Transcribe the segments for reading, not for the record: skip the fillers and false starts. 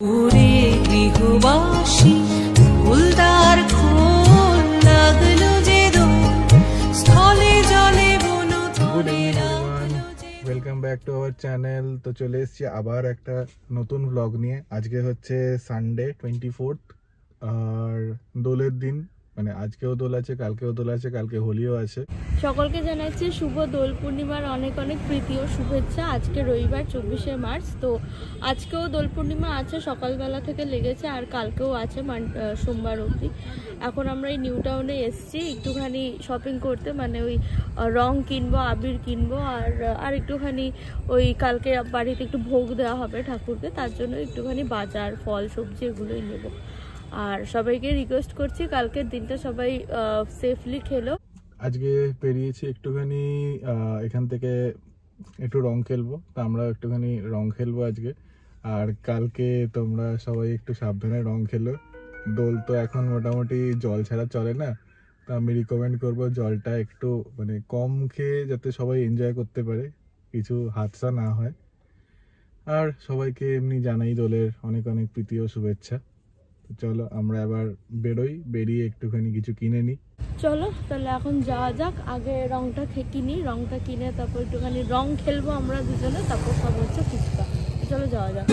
ওরে গৃহবাসী ফুলদার খোল লাগলো যে স্থলে জলে বনতলে welcome back to our channel. তো চলে এসেছি আবার একটা নতুন ব্লগ নিয়ে। আজকে হচ্ছে সানডে 24th আর দোলের দিন, মানে আজকেও দোল আছে, কালকেও দোল আছে, কালকে হোলিও আছে। সকলকে জানাচ্ছি শুভ দোল পূর্ণিমার অনেক অনেক প্রীতি ও শুভেচ্ছা। আজকে রবিবার 24শে মার্চ, তো আজকেও দোল পূর্ণিমা আছে, সকালবেলা থেকে লেগেছে আর কালকেও আছে সোমবার অবধি। এখন আমরা এই নিউ টাউনে এসছি একটুখানি শপিং করতে, মানে ওই রং কিনবো, আবির কিনবো আর একটুখানি ওই কালকে বাড়িতে একটু ভোগ দেওয়া হবে ঠাকুরকে, তার জন্য একটুখানি বাজার ফল সবজি এগুলোই নেবো। আর সবাইকে রিকোয়েস্ট করছি কালকের দিনটা সবাই সেফলি খেলো। আজকে বেরিয়েছি একটুখানি এখান থেকে একটু রং খেলবো, তো আমরা একটুখানি রং খেলবো আজকে। আর কালকে তোমরা সবাই একটু সাবধানে রং খেলো। দোল তো এখন মোটামুটি জল ছাড়া চলে না, তো আমি রিকমেন্ড করবো জলটা একটু মানে কম খেয়ে যাতে সবাই এনজয় করতে পারে, কিছু হাদসা না হয়। আর সবাইকে এমনি জানাই দোলের অনেক অনেক প্রীতি ও শুভেচ্ছা। চলো আমরা এবার বেরিয়ে একটুখানি কিছু কিনে নিই। চলো তাহলে এখন যাওয়া যাক, আগে রংটা কিনি, রংটা কিনে তারপর একটুখানি রং খেলবো আমরা দুজনে, তারপর সব হচ্ছে ফুচকা। চলো যাওয়া যাক।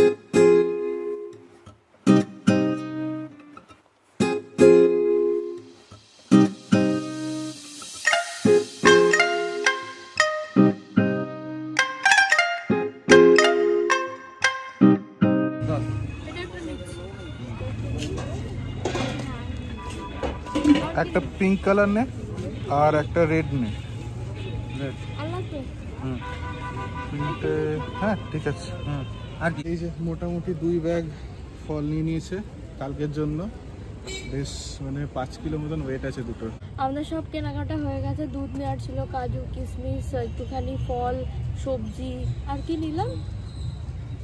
একটা পিঙ্ক কালার নে আর একটা রেড নে। রেড তিনটে, হ্যাঁ ঠিক আছে। আর এই যে মোটামুটি 2 ব্যাগ ফল নিয়ে নিয়েছে কালকের জন্য, বেশ মানে 5 কিলো মতন ওয়েট আছে দুটোর। আমাদের সব কেনাকাটা হয়ে গেছে, দুধ নেওয়ার ছিল, কাজু কিশমিশ, একটুখানি ফল সবজি, আর কি নিলাম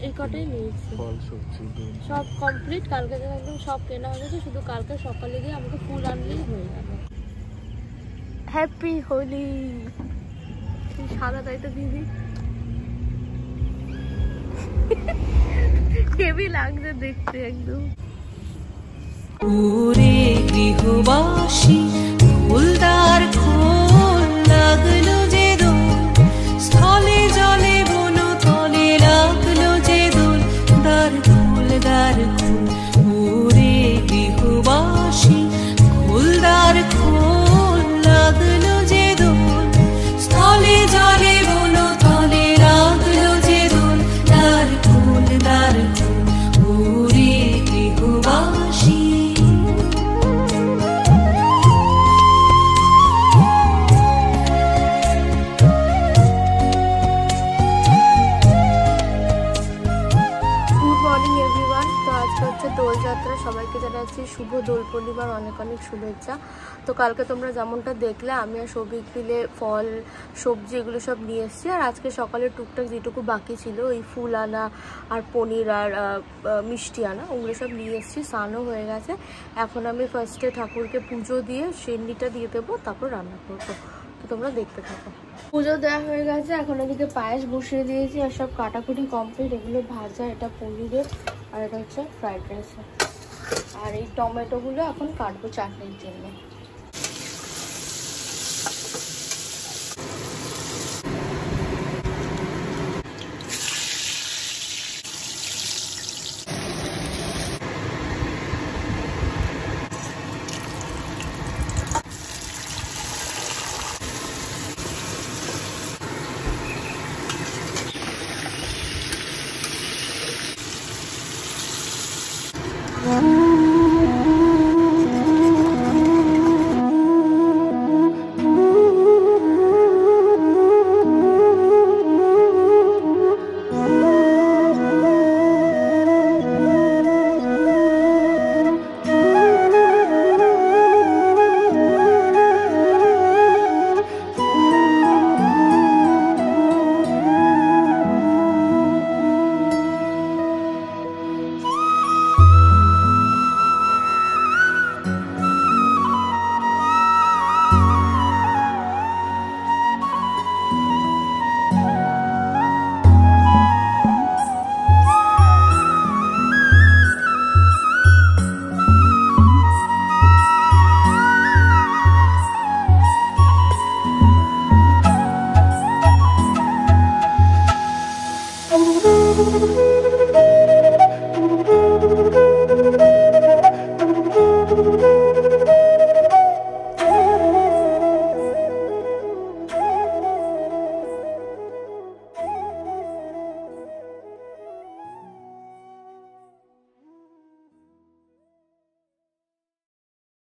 এই কটাই নিয়েছি। ফল সবজি সব কমপ্লিট, কালকে একদম সব কেনা হয়ে গেছে, শুধু কালকে সকালে গিয়ে আমাকে ফুল আনলেই হয়ে যাবে। হ্যাপি হোলি। সাদা তাই তো দিদি, হেভি লাগছে দেখতে একদম। ওরে গৃহবাসী ফুলদার খোল লাগলো যে স্থলে জলে বনতলে লাগলো যে দ্বার খোল দ্বার খোল। ওরে গৃহবাসী ফুলদার খোল লাগলো যে স্থলে জলে বনতলে লাগলো যে দ্বার খোল দ্বার খোল। ওরে গৃহবাসী। দোলযাত্রা, সবাইকে জানাচ্ছি শুভ দোল পূর্ণিমার অনেক অনেক শুভেচ্ছা। তো কালকে তোমরা যেমনটা দেখলে আমি আর সৌভিক মিলে ফল সবজি এগুলো সব নিয়ে এসেছি, আর আজকে সকালে টুকটাক যেটুকু বাকি ছিল ওই ফুল আনা আর পনির আর মিষ্টি আনা ওগুলো সব নিয়ে এসেছি। স্নানও হয়ে গেছে, এখন আমি ফার্স্টে ঠাকুরকে পুজো দিয়ে সেন্নিটা দিয়ে দেবো, তারপর রান্না করবো। তো তোমরা দেখতে থাকো। পুজো দেওয়া হয়ে গেছে, এখন এদিকে পায়েস বসিয়ে দিয়েছি আর সব কাটাকুটি কমপ্লিট। এগুলো ভাজা, এটা পনিরের আর এটা হচ্ছে ফ্রাইড রাইস। আর এই টমেটোগুলো এখন কাটবো চাটনির জন্য।